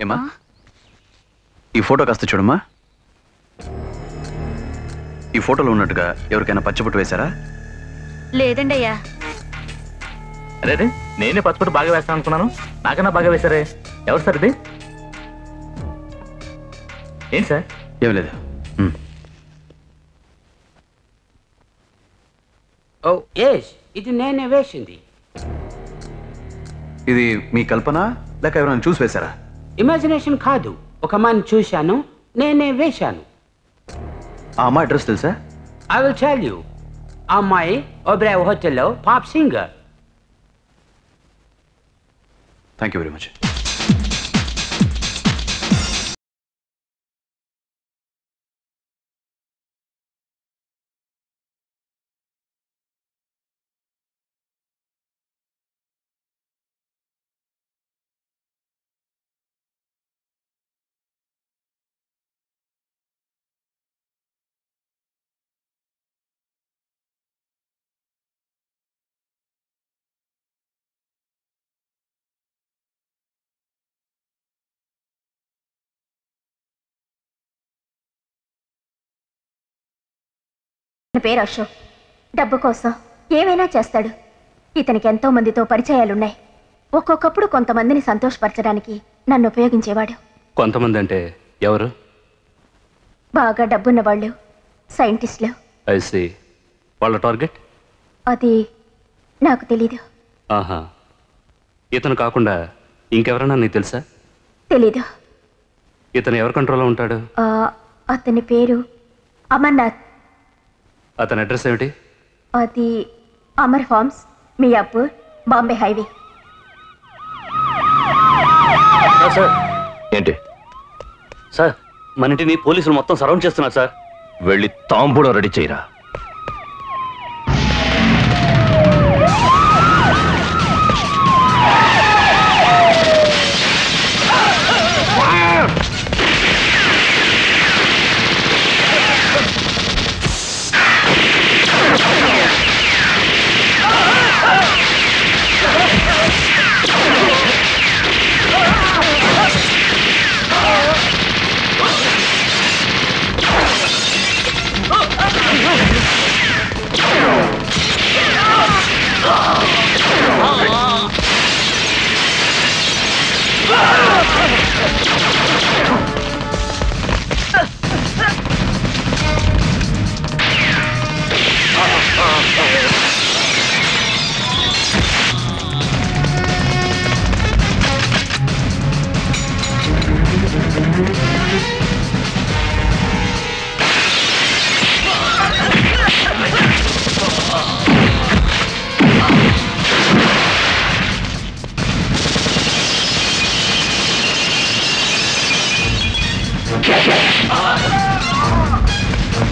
ఏమా ఈ ఫోటో కాస్త చూడమ్మా. ఈ ఫోటోలో ఉన్నట్టుగా ఎవరికైనా పచ్చబొట్టు వేశారా? లేదండి అయ్యా. అరే నేనే పచ్చబొట్టు బాగా వేస్తాను అనుకున్నాను, నాకన్నా బాగా వేశారే. ఎవరు సార్ ఇది? ఏం సార్? ఏం లేదు. ఓ ఎస్, ఇది నేనే వేసింది. ఇది మీ కల్పన లేక ఎవరైనా చూసి వేశారా? ఇమాజినేషన్ కాదు, ఒక అమ్మాయిని చూశాను, నేనే వేశాను. ఆ అమ్మాయి అడ్రస్ తెలుసా? I will tell you. ఆ అమ్మాయి ఓబ్రాయ్ హోటల్లో pop singer. Thank you very much. పేరు అశోక్. డబ్బు కోసం ఏమైనా చేస్తాడు. ఇతనికి ఎంతో మందితో పరిచయాలున్నాయి. ఒక్కొక్కప్పుడు కొంతమందిని సంతోషపరచడానికి నన్ను ఉపయోగించేవాడు. కొంతమంది అంటే ఎవరు? బాగా డబ్బున్న వాళ్ళు, సైంటిస్టులు. ఐసి. వాళ్ళ టార్గెట్? అది నాకు తెలీదు. ఆహా. ఇతను కాకుండా ఇంకెవరన్నా నీకు తెలుసా? తెలీదు. ఇతను ఎవరి కంట్రోల్లో ఉంటాడు? అతని పేరు అమర్నాథ్. అతని అడ్రస్ ఏమిటి? అది Amar farms, Miyapur, Bombay highway. Sir. ఏంటి సార్, మన ఇంటిని పోలీసులు మొత్తం సరౌండ్ చేస్తున్నారు సార్. వెళ్ళి తాంబూలం రెడీ చేయరా.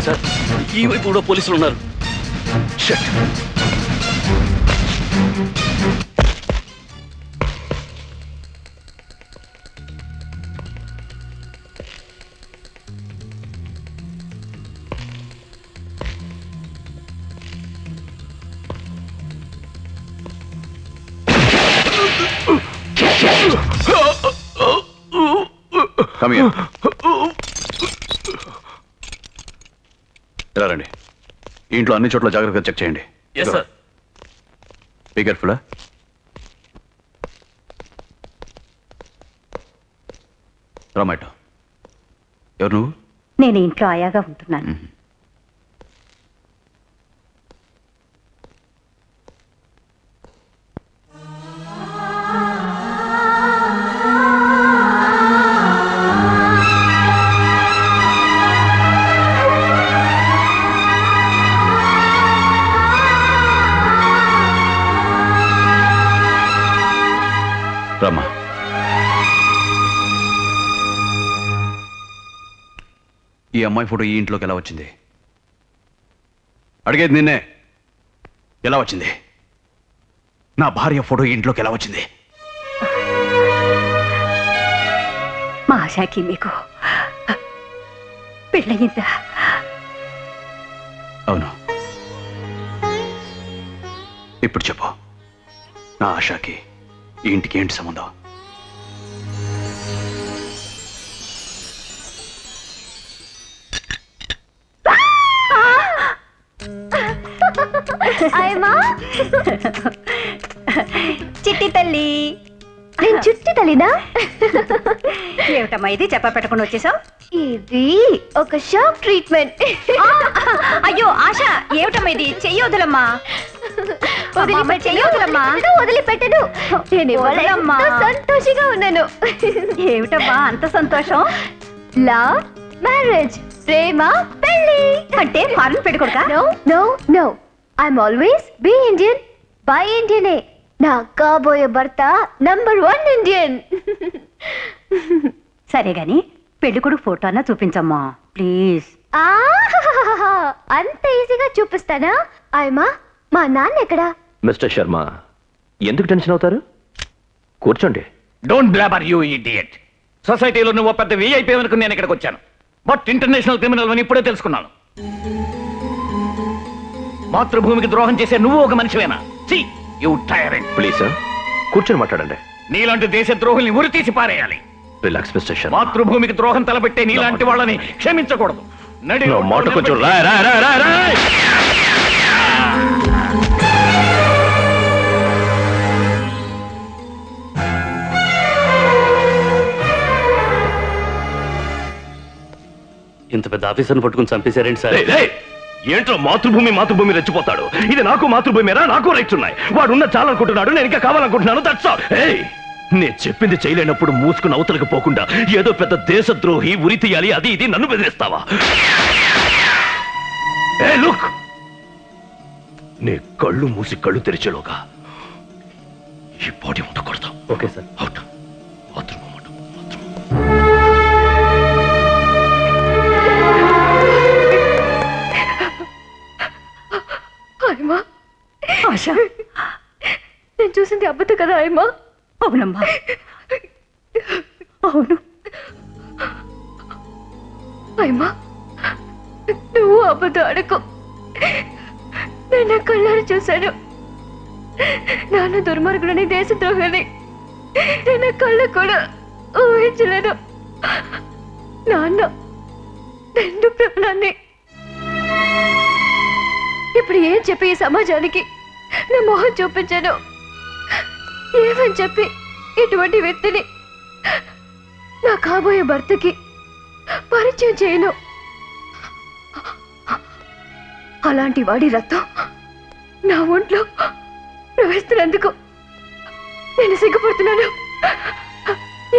సార్, ఈ వైపు కూడా పోలీసులు ఉన్నారు. Come here. ఇలా రండి. ఇంట్లో అన్ని చోట్ల జాగ్రత్తగా చెక్ చేయండి. Yes, sir. Be careful. రామాయట, ఎవరు నువ్వు? నేను ఇంట్లో ఆయాగా ఉంటున్నాను. రామా, ఈ అమ్మాయి ఫోటో ఈ ఇంట్లోకి ఎలా వచ్చింది? అడిగేది నిన్నే. ఎలా వచ్చింది? నా భార్య ఫోటో ఈ ఇంట్లోకి ఎలా వచ్చింది? మా ఆశాకి మీకు పెళ్ళయిందా? అవును. ఇప్పుడు చెప్పు, నా ఆశాకి ఈ ఇంటికి ఏంటి సంబంధం? ఆయమా చిట్టి తల్లి. నేను చుట్టి తల్లినా? ఏమిటమ్మా ఇది చెప్ప పెట్టకుండా వచ్చేసావు? ఇది ఒక షాక్ ట్రీట్మెంట్. అయ్యో ఆశ, ఏమిటమ్మా ఇది? చెయ్యొదలమ్మా, చెయ్యొదలమ్మా. వదిలిపెట్టను. నేను వదలమ్మా. సంతోషంగా ఉన్నాను. ఏమిటమ్మా అంత సంతోషం? లవ్ మ్యారేజ్, ప్రేమ పెళ్లి. అంటే ఫారెన్ పెట్టుకోడుకా? No no no, I'm always be Indian, by ఇండియనే. నా కాబోయే భర్త #1 ఇండియన్. సరే గాని పెళ్లి కొడుకు ఫోటో అన్నా చూపించమ్మా ప్లీజ్. అంత ఈజీగా చూపిస్తానా? ఆయమా, మా నాన్న ఎక్కడా? మిస్టర్ శర్మ, ఎందుకు టెన్షన్ అవుతారు? కూర్చోండి. Don't blabber you idiot. సొసైటీలో నువ్వు పెద్ద వీఐపీ అనుకుని నేను ఇక్కడికి వచ్చాను. బట్ ఇంటర్నేషనల్ క్రిమినల్ అని ఇప్పుడే తెలుసుకున్నాను. మాతృభూమికి ద్రోహం చేసే నువ్వు ఒక మనిషివేనా? See, you tyrant. Please sir, కూర్చొని మాట్లాడండి. నీలాంటి దేశ ద్రోహుల్ని ఉరి తీసి పారేయాలి. Relax mister Sharma. మాతృభూమికి ద్రోహం తలపెట్టే నీలాంటి వాళ్ళని క్షమించకూడదు. నడి మాట కొంచెం రాయ్. ఇంత పెద్ద ఆఫీసర్ని పట్టుకుని చంపేశారేంటి సార్? ఏంట్రా మాతృభూమి రెచ్చిపోతాడు? ఇది నాకు మాతృభూమిరా, నాకు రైట్స్ ఉన్నాయి. వాడు ఉన్న చాలనుకుంటున్నాడు, నేను ఇంకా కావాలనుకుంటున్నాను. That's all. నేను చెప్పింది చేయలేనప్పుడు మూసుకుని అవతలకు పోకుండా ఏదో పెద్ద దేశద్రోహి ఉరి తీయాలి అది ఇది నన్ను బెదిరిస్తావా? లుక్, నీ కళ్ళు మూసి కళ్ళు తెరిచేలోగా ఈ బాడీ ఉండకూడదు. Okay sir. అవుట్. ఆయమా, ఆశ, నేను చూసింది అబద్ధం కదా ఆయమా? అవునమ్మా, అవును. ఆయమా, నువ్వు అబద్ధం అడకు. నేను కళ్ళారు చూశాను. నాన్న దుర్మార్గుడని, దేశద్రోహుని నేను కళ్ళు కూడా ఊహించలేను. నాన్న 2 ప్రాణాన్ని. ఇప్పుడు ఏం చెప్పి ఈ సమాజానికి నా మొహం చూపించాను? ఏమని చెప్పి ఇటువంటి వ్యక్తిని నా కాబోయే భర్తకి పరిచయం చేయను? అలాంటి వాడి రక్తం నా ఒంట్లో ప్రవేశిస్తున్నందుకు నేను సిగ్గుపడుతున్నాను.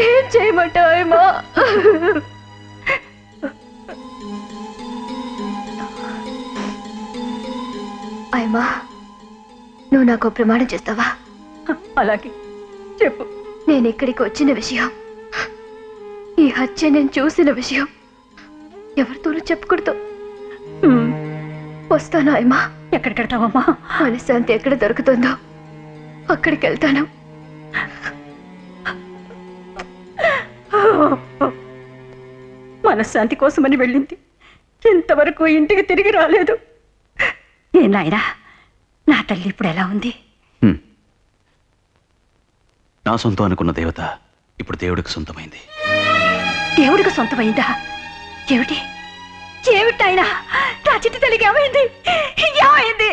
ఏం చేయమంటావేమో? అయ్యమ్మా, నువ్వు నాకు ప్రమాణం చేస్తావా? అలాగే చెప్పు. నేను ఇక్కడికి వచ్చిన విషయం, ఈ హత్య నేను చూసిన విషయం ఎవరితోనూ చెప్పకూడదు. వస్తాను అయ్యమ్మా. ఎక్కడికి వెళ్తావమ్మా? మనశ్శాంతి ఎక్కడ దొరుకుతుందో అక్కడికి వెళ్తాను. మనశ్శాంతి కోసమని వెళ్ళింది, ఇంతవరకు ఇంటికి తిరిగి రాలేదు. ఏ నాయనా, నా తల్లి ఇప్పుడు ఎలా ఉంది? నా సొంతం అనుకున్న దేవత ఇప్పుడు దేవుడికి సొంతమైంది. దేవుడికి సొంతమైందా? ఏమిటి ఏమిటి ఆయన? నా చిట్టి తల్లికి ఏమైంది? ఏమైంది?